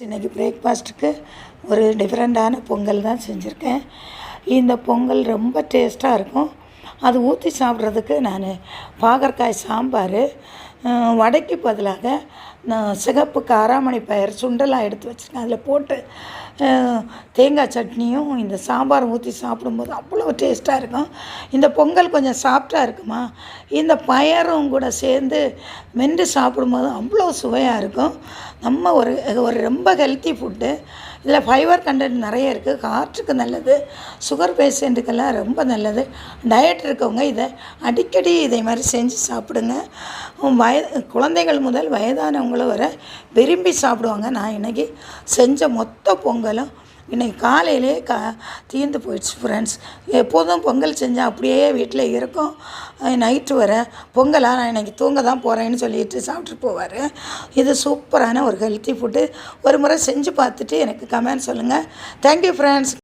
இன்றைக்கி பிரேக்ஃபாஸ்ட்டுக்கு ஒரு டிஃப்ரெண்ட்டான பொங்கல் தான் செஞ்சுருக்கேன். இந்த பொங்கல் ரொம்ப டேஸ்ட்டாக இருக்கும். அது ஊற்றி சாப்பிட்றதுக்கு நான் பாகற்காய் சாம்பார், வடைக்கு பதிலாக நான் சிகப்பு காராமணி பயிர் சுண்டலாக எடுத்து வச்சுருக்கேன். அதில் போட்டு தேங்காய் சட்னியும் இந்த சாம்பாரும் ஊற்றி சாப்பிடும்போது அவ்வளோ டேஸ்ட்டாக இருக்கும். இந்த பொங்கல் கொஞ்சம் சாஃப்டாக இருக்குமா, இந்த பயரும் கூட சேர்ந்து மென்று சாப்பிடும்போது அவ்வளோ சுவையாக இருக்கும். நம்ம ஒரு ஒரு ரொம்ப ஹெல்த்தி ஃபுட்டு. இதில் ஃபைபர் கண்டென்ட் நிறைய இருக்குது. ஹார்ட்டுக்கு நல்லது, சுகர் பேஷண்ட்டுக்கெல்லாம் ரொம்ப நல்லது. டயட் இருக்கவங்க இதை அடிக்கடி இதே மாதிரி செஞ்சு சாப்பிடுங்க. குழந்தைகள் முதல் வயதானவங்களும் வர விரும்பி சாப்பிடுவாங்க. நான் இன்றைக்கி செஞ்ச மொத்த பொங்கலும் இன்றைக்கி காலையிலே தீர்ந்து போயிடுச்சு ஃப்ரெண்ட்ஸ். எப்போதும் பொங்கல் செஞ்சால் அப்படியே வீட்டில் இருக்கும். நைட்டு வர பொங்கலாக நான் இன்றைக்கி தூங்க தான் போகிறேன்னு சொல்லிட்டு சாப்பிட்டுட்டு போவார். இது சூப்பரான ஒரு ஹெல்த்தி ஃபுட்டு. ஒரு முறை செஞ்சு பார்த்துட்டு எனக்கு கமெண்ட் சொல்லுங்கள். Thank you friends.